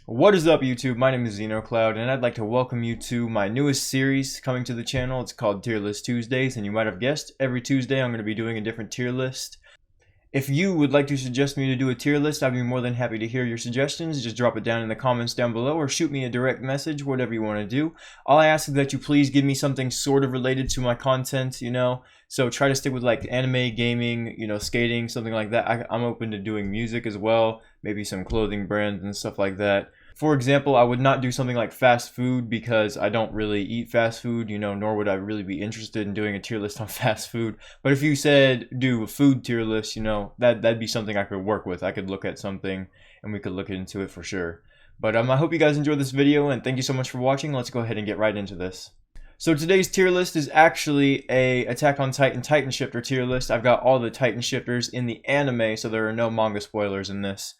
What is up, YouTube? My name is XenoCloud, and I'd like to welcome you to my newest series coming to the channel. It's called Tier List Tuesdays, and you might have guessed, every Tuesday I'm going to be doing a different tier list. If you would like to suggest me to do a tier list, I'd be more than happy to hear your suggestions. Just drop it down in the comments down below or shoot me a direct message, whatever you want to do. All I ask is that you please give me something sort of related to my content, so try to stick with like anime, gaming, skating, something like that. I'm open to doing music as well, maybe some clothing brands and stuff like that. For example, I would not do something like fast food because I don't really eat fast food, nor would I really be interested in doing a tier list on fast food. But if you said do a food tier list, that'd be something I could work with. I could look at something and we could look into it for sure. But I hope you guys enjoyed this video, and thank you so much for watching. Let's go ahead and get right into this. So today's tier list is actually a Attack on Titan Titan Shifter tier list. I've got all the Titan Shifters in the anime, so there are no manga spoilers in this.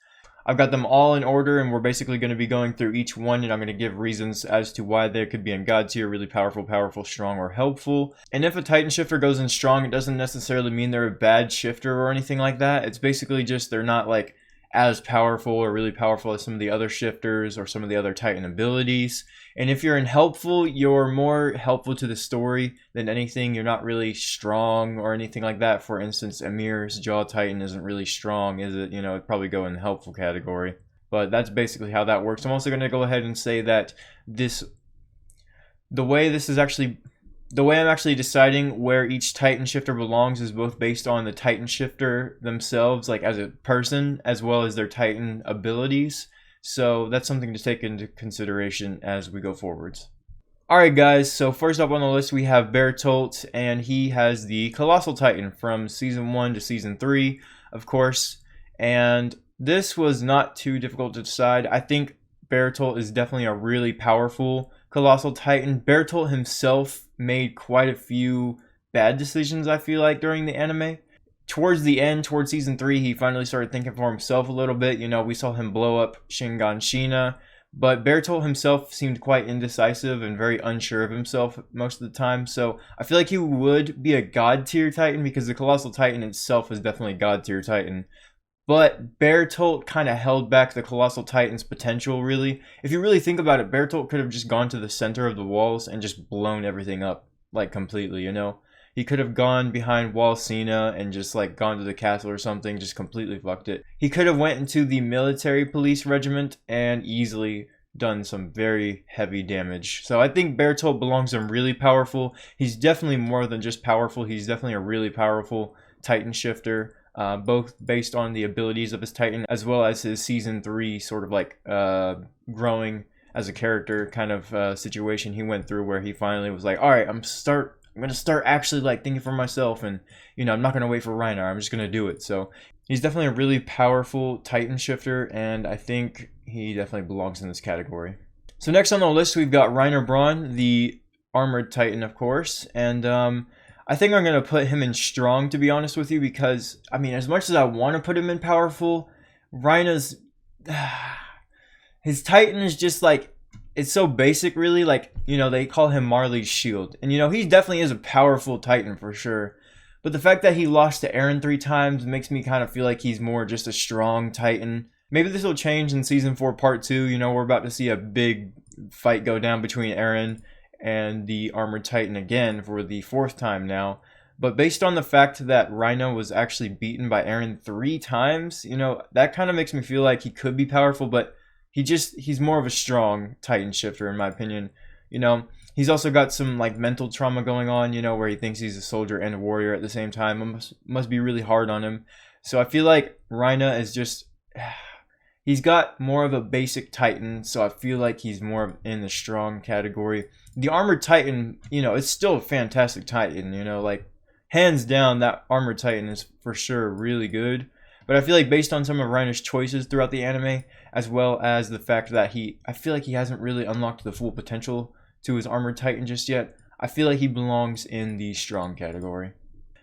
I've got them all in order, and we're basically going to be going through each one, and I'm going to give reasons as to why they could be in God tier, really powerful, strong, or helpful. And if a Titan shifter goes in strong, it doesn't necessarily mean they're a bad shifter or anything like that. It's basically just they're not like as powerful or really powerful as some of the other shifters or some of the other Titan abilities. And if you're in helpful, you're more helpful to the story than anything. You're not really strong or anything like that. For instance, Emir's Jaw Titan isn't really strong, is it? It'd probably go in the helpful category. But that's basically how that works. I'm also going to go ahead and say that the way I'm actually deciding where each Titan shifter belongs is both based on the Titan shifter themselves, like as a person, as well as their Titan abilities. So that's something to take into consideration as we go forwards. Alright guys, so first up on the list we have Bertolt, and he has the Colossal Titan from Season 1 to Season 3, of course. And this was not too difficult to decide. I think Bertolt is definitely a really powerful Colossal Titan. Bertolt himself made quite a few bad decisions, I feel like, during the anime. Towards the end, towards Season 3, he finally started thinking for himself a little bit. We saw him blow up Shingeki, but Bertolt himself seemed quite indecisive and very unsure of himself most of the time. So I feel like he would be a God tier Titan because the Colossal Titan itself is definitely a God tier Titan. But Bertolt kind of held back the Colossal Titan's potential, really. If you really think about it, Bertolt could have just gone to the center of the walls and just blown everything up, like, completely, He could have gone behind Wall Cena and just, like, gone to the castle or something, just completely fucked it. He could have went into the military police regiment and easily done some very heavy damage. So I think Bertolt belongs in really powerful. He's definitely more than just powerful. He's definitely a really powerful Titan shifter. Both based on the abilities of his Titan as well as his Season 3 sort of like growing as a character kind of situation he went through, where he finally was like, alright, I'm going to start actually like thinking for myself, and I'm not going to wait for Reiner, I'm just going to do it. So he's definitely a really powerful Titan shifter, and I think he definitely belongs in this category. So next on the list we've got Reiner Braun, the Armored Titan, of course, and I think I'm going to put him in strong, to be honest with you, because, as much as I want to put him in powerful, Reiner's, his Titan is just like, it's so basic, really. Like, they call him Marley's shield, and he definitely is a powerful Titan for sure. But the fact that he lost to Eren 3 times makes me kind of feel like he's more just a strong Titan. Maybe this will change in Season 4 Part 2. We're about to see a big fight go down between Eren and the Armored Titan again for the 4th time now. But based on the fact that Reiner was actually beaten by Eren 3 times, that kind of makes me feel like he could be powerful, but he's more of a strong Titan shifter in my opinion. He's also got some like mental trauma going on, where he thinks he's a soldier and a warrior at the same time. It must be really hard on him. So I feel like Reiner is just, he's got more of a basic Titan, so I feel like he's more in the strong category. The Armored Titan, it's still a fantastic Titan, like, hands down, that Armored Titan is for sure really good. But I feel like based on some of Reiner's choices throughout the anime, as well as the fact that I feel like he hasn't really unlocked the full potential to his Armored Titan just yet, I feel like he belongs in the strong category.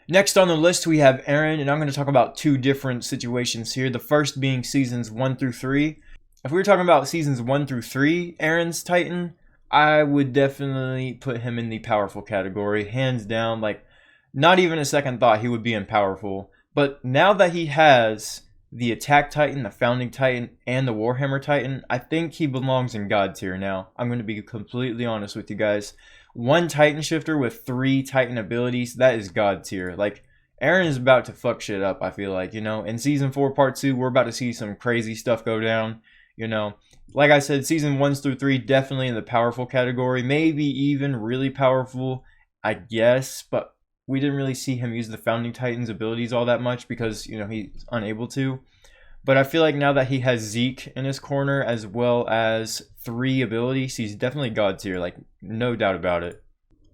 Next on the list we have Eren, and I'm going to talk about 2 different situations here. The first being Seasons 1 through 3. If we were talking about Seasons 1 through 3, Eren's Titan, I would definitely put him in the powerful category, hands down. Like, not even a second thought, he would be in powerful. But now that he has the Attack Titan, the Founding Titan, and the Warhammer Titan, I think he belongs in God tier now. I'm going to be completely honest with you guys. One Titan shifter with 3 Titan abilities, that is God tier. Like, Eren is about to fuck shit up, I feel like, you know. In Season 4 Part 2, we're about to see some crazy stuff go down, you know. Like I said, Season 1 through 3, definitely in the powerful category. Maybe even really powerful, I guess, but we didn't really see him use the Founding Titan's abilities all that much because, you know, he's unable to. But I feel like now that he has Zeke in his corner as well as 3 abilities, he's definitely God tier, like, no doubt about it.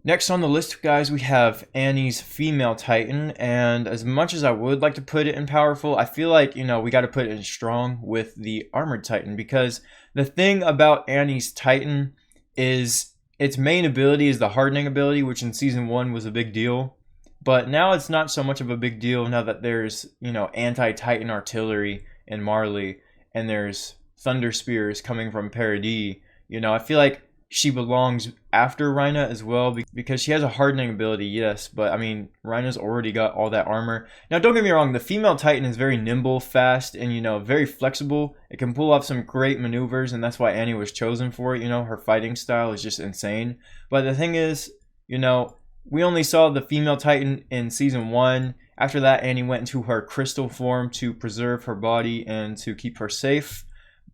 Next on the list, guys, we have Annie's female Titan, and as much as I would like to put it in powerful, I feel like, you know, we got to put it in strong with the armored Titan, because the thing about Annie's Titan is its main ability is the hardening ability, which in Season 1 was a big deal. But now it's not so much of a big deal now that there's, you know, anti-Titan artillery in Marley, and there's Thunder Spears coming from Paradis. You know, I feel like she belongs after Rhina as well, because she has a hardening ability, yes, but I mean, Rhina's already got all that armor. Now, don't get me wrong, the female Titan is very nimble, fast, and, you know, very flexible. It can pull off some great maneuvers, and that's why Annie was chosen for it. You know, her fighting style is just insane. But the thing is, you know, we only saw the female Titan in Season 1. After that, Annie went into her crystal form to preserve her body and to keep her safe.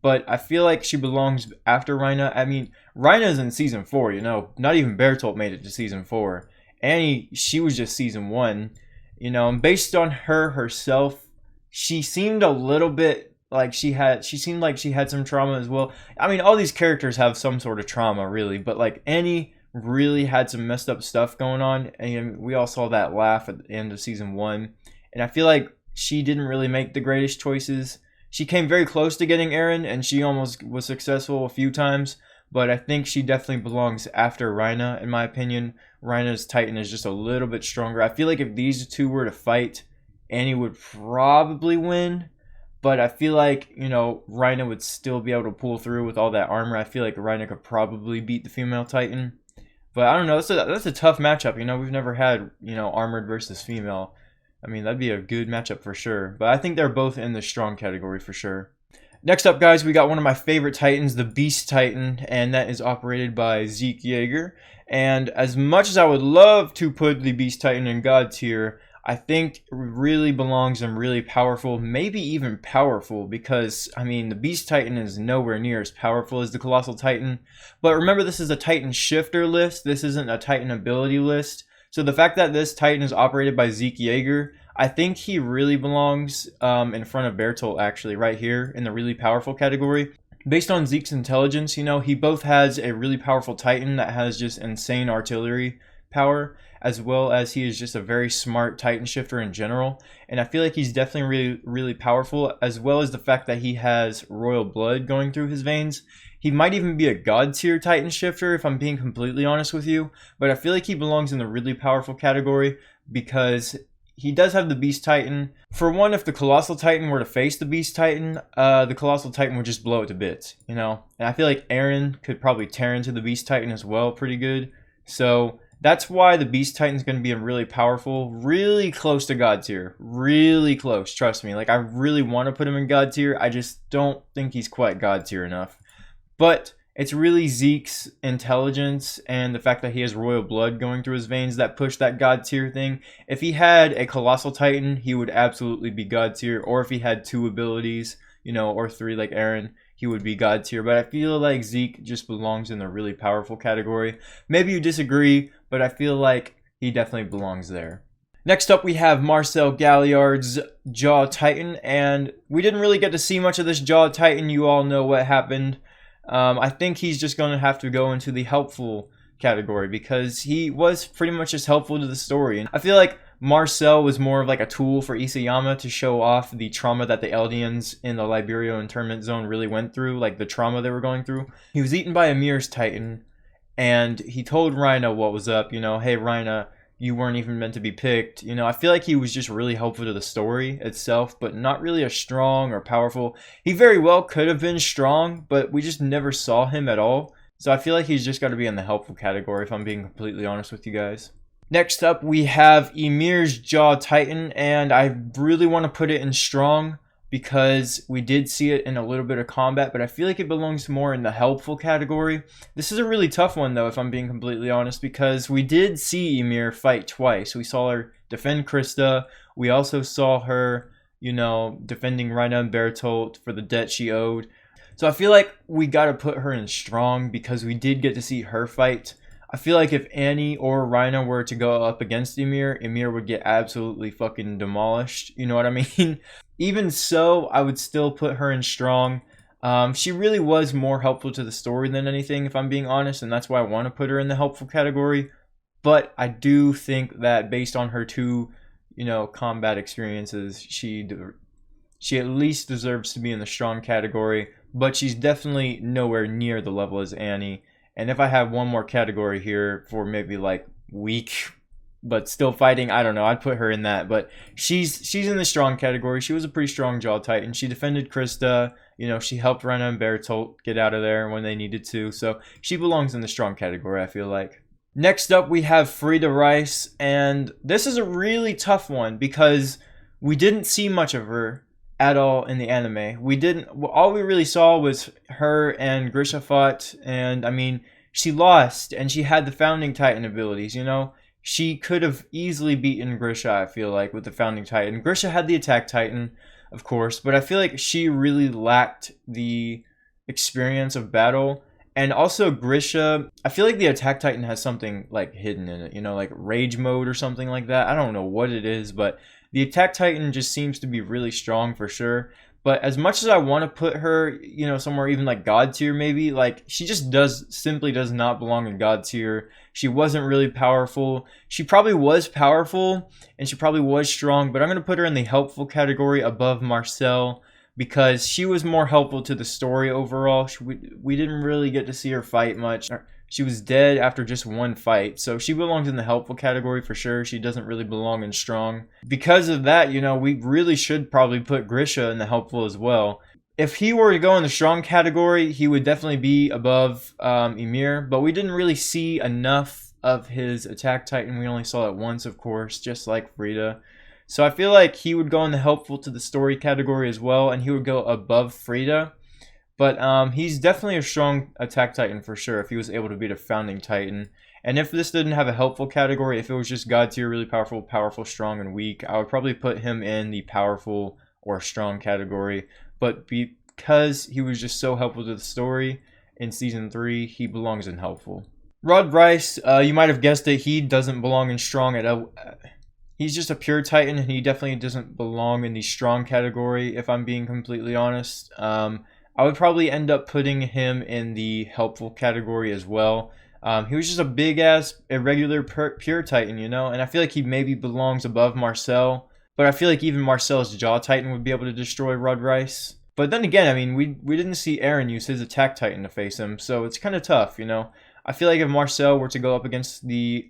But I feel like she belongs after Rhina. I mean, Rhina's in Season 4, you know. Not even Bertolt made it to Season 4. Annie, she was just Season 1. You know, and based on her herself, she seemed a little bit like she seemed like she had some trauma as well. I mean, all these characters have some sort of trauma, really. But, like, Annie really had some messed up stuff going on, and we all saw that laugh at the end of Season 1, and I feel like she didn't really make the greatest choices. She came very close to getting Eren, and she almost was successful a few times, but I think she definitely belongs after Rhina, in my opinion. Rhina's Titan is just a little bit stronger. I feel like if these two were to fight, Annie would probably win, but I feel like, you know, Rhina would still be able to pull through with all that armor. I feel like Rhina could probably beat the female Titan. But I don't know, that's a tough matchup, you know. We've never had, you know, armored versus female. I mean, that'd be a good matchup for sure. But I think they're both in the strong category for sure. Next up, guys, we got one of my favorite Titans, the Beast Titan, and that is operated by Zeke Yeager. And as much as I would love to put the Beast Titan in God tier, I think it really belongs in really powerful, maybe even powerful, because, I mean, the Beast Titan is nowhere near as powerful as the Colossal Titan. But remember, this is a Titan shifter list. This isn't a Titan ability list. So the fact that this Titan is operated by Zeke Yeager, I think he really belongs in front of Bertolt, actually, right here in the really powerful category. Based on Zeke's intelligence, you know, he both has a really powerful Titan that has just insane artillery power, as well as he is just a very smart Titan shifter in general. And I feel like he's definitely really powerful, as well as the fact that he has royal blood going through his veins. He might even be a God tier Titan shifter, if I'm being completely honest with you. But I feel like he belongs in the really powerful category because he does have the Beast Titan. For one, if the Colossal Titan were to face the Beast Titan, the Colossal Titan would just blow it to bits, you know? And I feel like Eren could probably tear into the Beast Titan as well pretty good. So that's why the Beast Titan is going to be really powerful, really close to God tier. Really close, trust me. Like, I really want to put him in God tier. I just don't think he's quite God tier enough. But it's really Zeke's intelligence and the fact that he has royal blood going through his veins that push that God tier thing. If he had a Colossal Titan, he would absolutely be God tier. Or if he had 2 abilities, you know, or 3 like Eren, he would be God tier. But I feel like Zeke just belongs in the really powerful category. Maybe you disagree, but I feel like he definitely belongs there. Next up, we have Marcel Galliard's Jaw Titan. And we didn't really get to see much of this Jaw Titan. You all know what happened. I think he's just going to have to go into the helpful category because he was pretty much just helpful to the story. And I feel like Marcel was more of like a tool for Isayama to show off the trauma that the Eldians in the Liberio internment zone really went through, like the trauma they were going through. He was eaten by Emir's Titan, and he told Rhina what was up, you know, hey Rhina, you weren't even meant to be picked. You know, I feel like he was just really helpful to the story itself, but not really a strong or powerful. He very well could have been strong, but we just never saw him at all. So I feel like he's just got to be in the helpful category, if I'm being completely honest with you guys. Next up, we have Emir's Jaw Titan, and I really want to put it in strong because we did see it in a little bit of combat, but I feel like it belongs more in the helpful category. This is a really tough one though, if I'm being completely honest, because we did see Ymir fight twice. We saw her defend Krista. We also saw her, you know, defending Rhina and Bertolt for the debt she owed. So I feel like we got to put her in strong because we did get to see her fight. I feel like if Annie or Rhina were to go up against Ymir, Ymir would get absolutely fucking demolished. You know what I mean? Even so, I would still put her in strong. She really was more helpful to the story than anything, if I'm being honest, and that's why I want to put her in the helpful category. But I do think that based on her two, you know, combat experiences, she at least deserves to be in the strong category. But she's definitely nowhere near the level as Annie. And if I have one more category here for maybe like weak but still fighting, I don't know, I'd put her in that. But she's in the strong category. She was a pretty strong Jaw Titan. She defended Krista. You know, she helped Rhina and Bertolt get out of there when they needed to. So she belongs in the strong category, I feel like. Next up, we have Frida Rice. And this is a really tough one because we didn't see much of her at all in the anime. All we really saw was her and Grisha fought, and I mean, she lost, and she had the Founding Titan abilities, you know? She could have easily beaten Grisha, I feel like, with the Founding Titan. Grisha had the Attack Titan, of course, but I feel like she really lacked the experience of battle. And also Grisha, I feel like the Attack Titan has something like hidden in it, you know, like Rage Mode or something like that. I don't know what it is, but the Attack Titan just seems to be really strong for sure. But as much as I want to put her, you know, somewhere even like God tier maybe, like she just simply does not belong in God tier. She wasn't really powerful. She probably was powerful and she probably was strong, but I'm going to put her in the helpful category above Marcel because she was more helpful to the story overall. We didn't really get to see her fight much. She was dead after just one fight, so she belongs in the helpful category for sure. She doesn't really belong in strong. Because of that, you know, we really should probably put Grisha in the helpful as well. If he were to go in the strong category, he would definitely be above Ymir, but we didn't really see enough of his Attack Titan. We only saw it once, of course, just like Frida. So I feel like he would go in the helpful to the story category as well, and he would go above Frida. But he's definitely a strong Attack Titan for sure if he was able to beat a Founding Titan. And if this didn't have a helpful category, if it was just God tier, really powerful, strong, and weak, I would probably put him in the powerful or strong category. But because he was just so helpful to the story in Season 3, he belongs in helpful. Rod Rice, you might have guessed it, he doesn't belong in strong at all. He's just a pure Titan, and he definitely doesn't belong in the strong category, if I'm being completely honest. I would probably end up putting him in the helpful category as well. He was just a big-ass, irregular, pure Titan, you know? And I feel like he maybe belongs above Marcel. But I feel like even Marcel's Jaw Titan would be able to destroy Rod Rice. But then again, I mean, we didn't see Eren use his Attack Titan to face him. So it's kind of tough, you know? I feel like if Marcel were to go up against the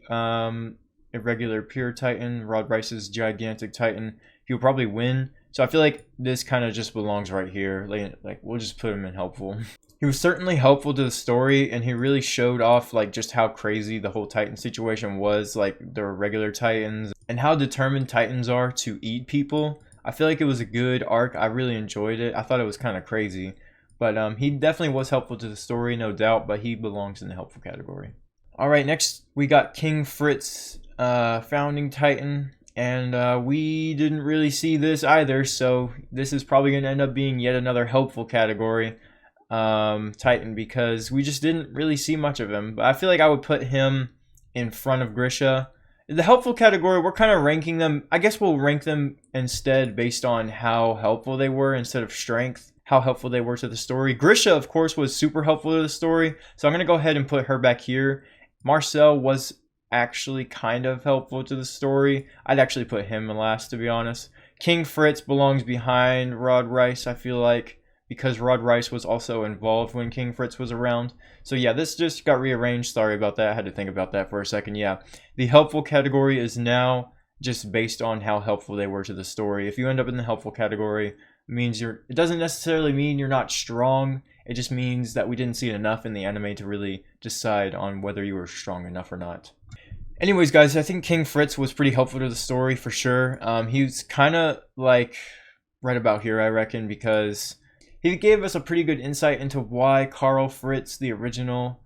irregular pure Titan, Rod Rice's gigantic Titan, he would probably win. So I feel like this kind of just belongs right here. Like we'll just put him in helpful. He was certainly helpful to the story, and he really showed off like just how crazy the whole Titan situation was, like the regular Titans, and how determined Titans are to eat people. I feel like it was a good arc. I really enjoyed it. I thought it was kind of crazy. But he definitely was helpful to the story, no doubt, but he belongs in the helpful category. Alright, next we got King Fritz, Founding Titan. And we didn't really see this either, so this is probably going to end up being yet another helpful category Titan because we just didn't really see much of him. But I feel like I would put him in front of Grisha. The helpful category, we're kind of ranking them. I guess we'll rank them instead based on how helpful they were instead of strength, how helpful they were to the story. Grisha, of course, was super helpful to the story, so I'm going to go ahead and put her back here. Marcel was actually kind of helpful to the story. I'd actually put him in last, to be honest. King Fritz belongs behind Rod Rice, I feel like, because Rod Rice was also involved when King Fritz was around. So yeah, this just got rearranged. Sorry about that. I had to think about that for a second. Yeah, the helpful category is now just based on how helpful they were to the story. If you end up in the helpful category, it means it doesn't necessarily mean you're not strong. It just means that we didn't see enough in the anime to really decide on whether you were strong enough or not. Anyways, guys, I think King Fritz was pretty helpful to the story for sure. He was kind of like right about here, I reckon, because he gave us a pretty good insight into why Karl Fritz, the original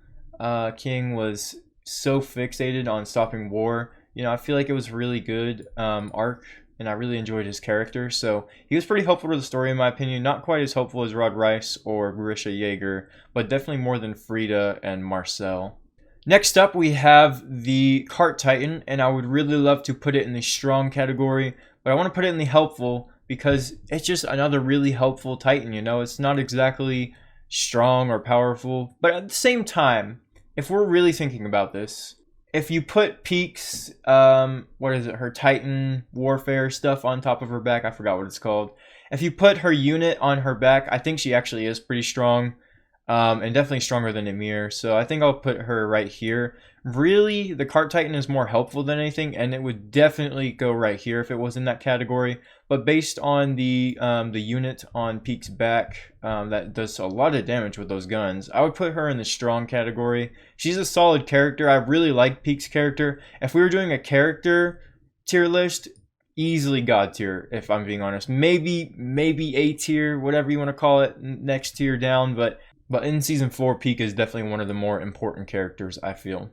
king, was so fixated on stopping war. You know, I feel like it was a really good arc, and I really enjoyed his character. So he was pretty helpful to the story, in my opinion. Not quite as helpful as Rod Reiss or Grisha Yeager, but definitely more than Frida and Marcel. Next up, we have the Cart Titan, and I would really love to put it in the strong category, but I want to put it in the helpful because it's just another really helpful Titan, you know? It's not exactly strong or powerful, but at the same time, if we're really thinking about this, if you put Peak's, what is it, her Titan warfare stuff on top of her back, I forgot what it's called. If you put her unit on her back, I think she actually is pretty strong. And definitely stronger than Ymir, so I think I'll put her right here. Really, the Cart Titan is more helpful than anything, and it would definitely go right here if it was in that category. But based on the unit on Peak's back, that does a lot of damage with those guns, I would put her in the strong category. She's a solid character. I really like Peak's character. If we were doing a character tier list, easily God tier, if I'm being honest. Maybe A tier, whatever you want to call it, next tier down, but in Season 4, Peak is definitely one of the more important characters, I feel.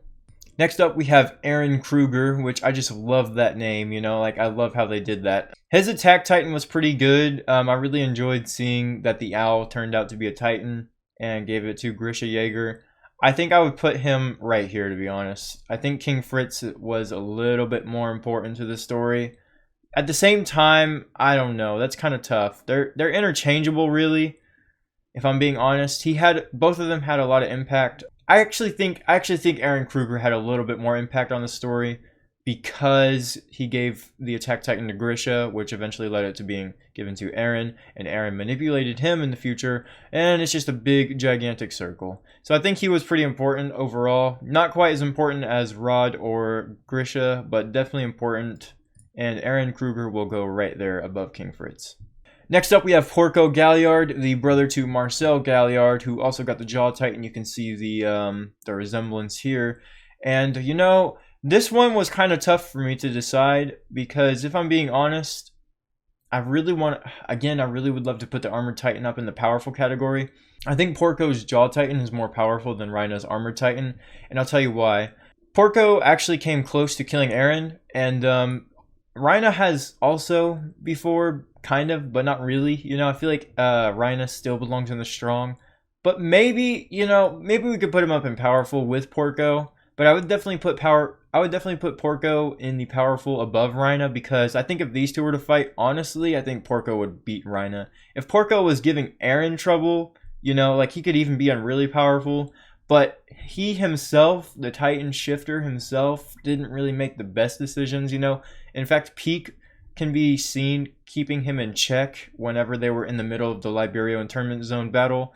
Next up, we have Eren Kruger, which I just love that name, you know, like I love how they did that. His Attack Titan was pretty good. I really enjoyed seeing that the owl turned out to be a Titan and gave it to Grisha Yeager. I think I would put him right here, to be honest. I think King Fritz was a little bit more important to the story. At the same time, I don't know, that's kind of tough. They're interchangeable, really. If I'm being honest, both of them had a lot of impact. I actually think Eren Kruger had a little bit more impact on the story because he gave the Attack Titan to Grisha, which eventually led it to being given to Eren, and Eren manipulated him in the future, and it's just a big, gigantic circle. So I think he was pretty important overall. Not quite as important as Rod or Grisha, but definitely important, and Eren Kruger will go right there above King Fritz. Next up, we have Porco Galliard, the brother to Marcel Galliard, who also got the Jaw Titan. You can see the resemblance here. And, you know, this one was kind of tough for me to decide because, if I'm being honest, I really would love to put the Armored Titan up in the powerful category. I think Porco's Jaw Titan is more powerful than Rhina's Armored Titan, and I'll tell you why. Porco actually came close to killing Eren, and Rhina has also before, kind of, but not really. You know, I feel like Rhina still belongs in the strong. But maybe, you know, maybe we could put him up in powerful with Porco. But I would definitely put Porco in the powerful above Rhina, because I think if these two were to fight, honestly, I think Porco would beat Rhina. If Porco was giving Eren trouble, you know, like he could even be on really powerful. But he himself, the Titan Shifter himself, didn't really make the best decisions, you know. In fact, Peak can be seen keeping him in check whenever they were in the middle of the Liberio Internment Zone battle.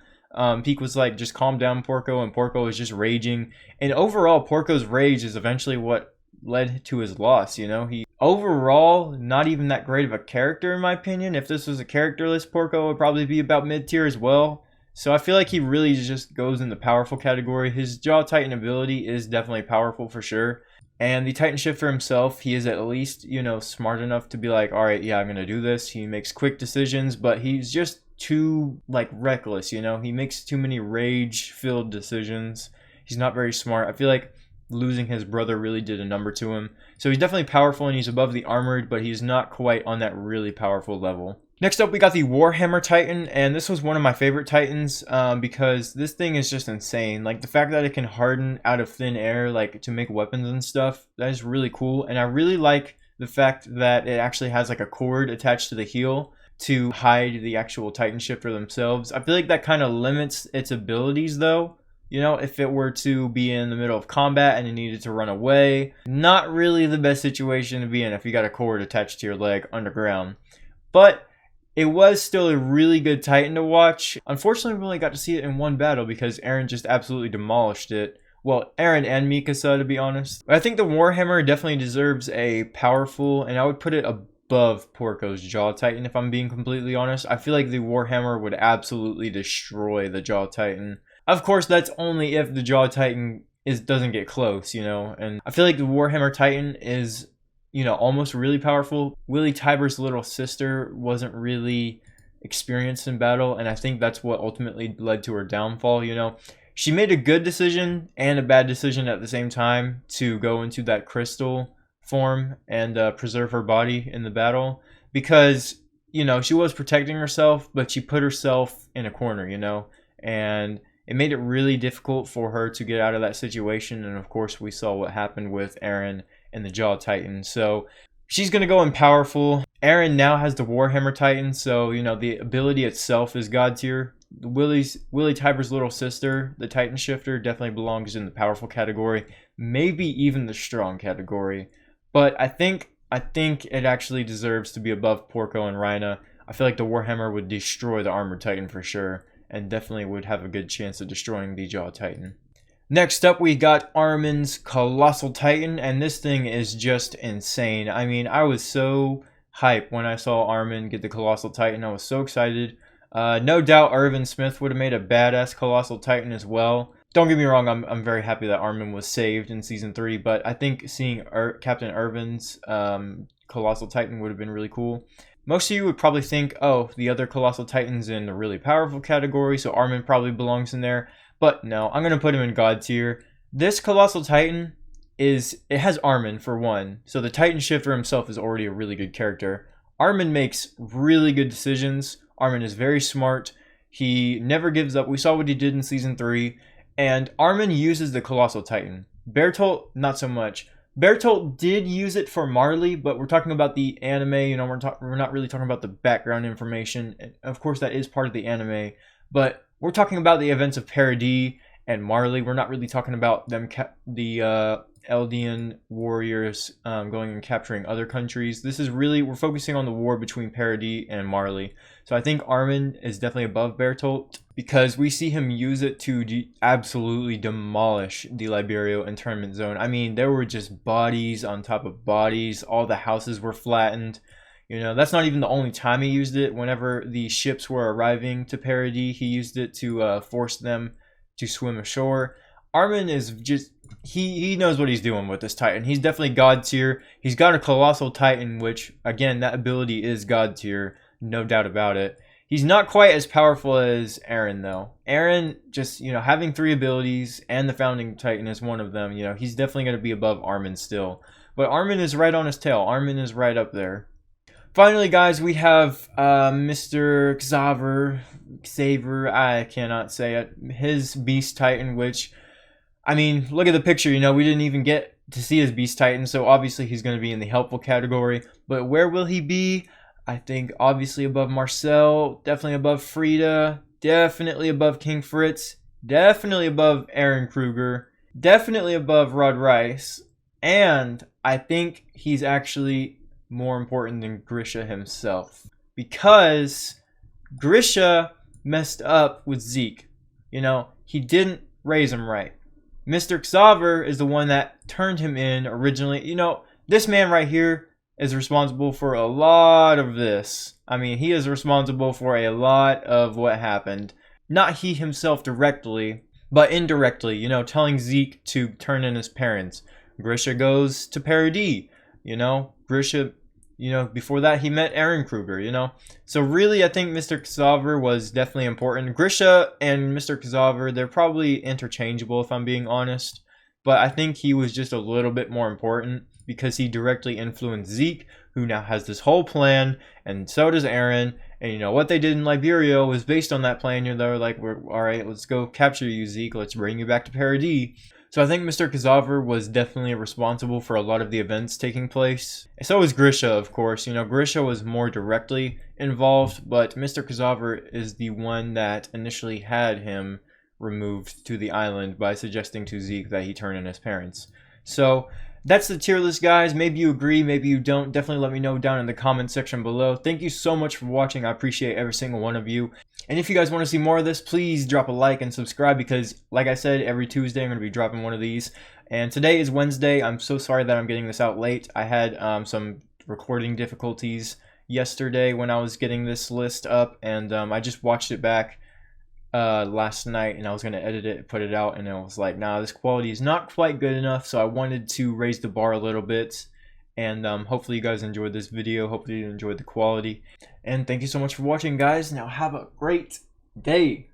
Peak was like, just calm down, Porco, and Porco was just raging. And overall, Porco's rage is eventually what led to his loss, you know. He overall, not even that great of a character, in my opinion. If this was a character list, Porco would probably be about mid-tier as well. So I feel like he really just goes in the powerful category. His Jaw Titan ability is definitely powerful for sure. And the Titan Shifter himself, he is at least, you know, smart enough to be like, all right, yeah, I'm going to do this. He makes quick decisions, but he's just too, like, reckless, you know. He makes too many rage-filled decisions. He's not very smart. I feel like losing his brother really did a number to him. So he's definitely powerful and he's above the armored, but he's not quite on that really powerful level. Next up, we got the Warhammer Titan, and this was one of my favorite Titans because this thing is just insane. Like, the fact that it can harden out of thin air, like, to make weapons and stuff, that is really cool. And I really like the fact that it actually has, like, a cord attached to the heel to hide the actual Titan Shifter themselves. I feel like that kind of limits its abilities, though. You know, if it were to be in the middle of combat and it needed to run away, not really the best situation to be in if you got a cord attached to your leg underground. But it was still a really good Titan to watch. Unfortunately, we only got to see it in one battle because Eren just absolutely demolished it. Well, Eren and Mikasa, to be honest. But I think the Warhammer definitely deserves a powerful, and I would put it above Porco's Jaw Titan, if I'm being completely honest. I feel like the Warhammer would absolutely destroy the Jaw Titan. Of course, that's only if the Jaw Titan doesn't get close, you know. And I feel like the Warhammer Titan is almost really powerful. Willie Tiber's little sister wasn't really experienced in battle, and I think that's what ultimately led to her downfall. She made a good decision and a bad decision at the same time to go into that crystal form and preserve her body in the battle, because she was protecting herself, but she put herself in a corner, and it made it really difficult for her to get out of that situation. And of course, we saw what happened with Eren and the Jaw Titan. So she's going to go in powerful. Eren now has the Warhammer Titan, so the ability itself is god tier. Willie Tiber's little sister, the Titan Shifter, definitely belongs in the powerful category, maybe even the strong category. But I think it actually deserves to be above Porco and Rhina. I feel like the Warhammer would destroy the Armored Titan for sure, and definitely would have a good chance of destroying the Jaw Titan. Next up, we got Armin's Colossal Titan, and this thing is just insane. I mean, I was so hyped when I saw Armin get the Colossal Titan. I was so excited. No doubt Irvin Smith would have made a badass Colossal Titan as well. Don't get me wrong, I'm very happy that Armin was saved in Season 3, but I think seeing Captain Irvin's Colossal Titan would have been really cool. Most of you would probably think, oh, the other Colossal Titan's in the really powerful category, so Armin probably belongs in there. But no, I'm going to put him in God tier. This Colossal Titan it has Armin for one, so the Titan Shifter himself is already a really good character. Armin makes really good decisions. Armin is very smart. He never gives up. We saw what he did in Season 3. And Armin uses the Colossal Titan. Bertolt, not so much. Bertolt did use it for Marley, but we're talking about the anime. We're not really talking about the background information. And of course, that is part of the anime. But we're talking about the events of Paradis and Marley. We're not really talking about them, the Eldian warriors going and capturing other countries. We're focusing on the war between Paradis and Marley. So I think Armin is definitely above Bertolt, because we see him use it to absolutely demolish the Liberio internment zone. I mean, there were just bodies on top of bodies. All the houses were flattened. That's not even the only time he used it. Whenever the ships were arriving to Paradis, he used it to force them to swim ashore. Armin is just... He knows what he's doing with this Titan. He's definitely God tier. He's got a Colossal Titan, which, again, that ability is God tier. No doubt about it. He's not quite as powerful as Eren, though. Eren, just, having 3 abilities, and the Founding Titan is one of them, he's definitely going to be above Armin still. But Armin is right on his tail. Armin is right up there. Finally, guys, we have Mr. Xavier, I cannot say it. His Beast Titan, which... I mean, look at the picture, we didn't even get to see his Beast Titan, so obviously he's going to be in the helpful category. But where will he be? I think obviously above Marcel, definitely above Frida, definitely above King Fritz, definitely above Eren Kruger, definitely above Rod Rice, and I think he's actually more important than Grisha himself. Because Grisha messed up with Zeke. He didn't raise him right. Mr. Xavier is the one that turned him in originally. This man right here is responsible for a lot of this. I mean, he is responsible for a lot of what happened. Not he himself directly, but indirectly, telling Zeke to turn in his parents. Grisha goes to Paradis, Grisha, before that he met Eren Kruger, So really, I think Mr. Xavier was definitely important. Grisha and Mr. Xavier, they're probably interchangeable if I'm being honest. But I think he was just a little bit more important because he directly influenced Zeke, who now has this whole plan, and so does Eren. And what they did in Liberia was based on that plan. They were like, all right, let's go capture you, Zeke. Let's bring you back to Paradis. So I think Mr. Xavier was definitely responsible for a lot of the events taking place. So was Grisha, of course. Grisha was more directly involved, but Mr. Xavier is the one that initially had him removed to the island by suggesting to Zeke that he turn in his parents. So that's the tier list, guys. Maybe you agree, maybe you don't. Definitely let me know down in the comment section below. Thank you so much for watching. I appreciate every single one of you. And if you guys want to see more of this, please drop a like and subscribe, because like I said, every Tuesday I'm going to be dropping one of these. And today is Wednesday. I'm so sorry that I'm getting this out late. I had some recording difficulties yesterday when I was getting this list up, and I just watched it back last night, and I was going to edit it, put it out, and I was like, nah, this quality is not quite good enough. So I wanted to raise the bar a little bit And hopefully you guys enjoyed this video. Hopefully you enjoyed the quality. And thank you so much for watching, guys. Now have a great day.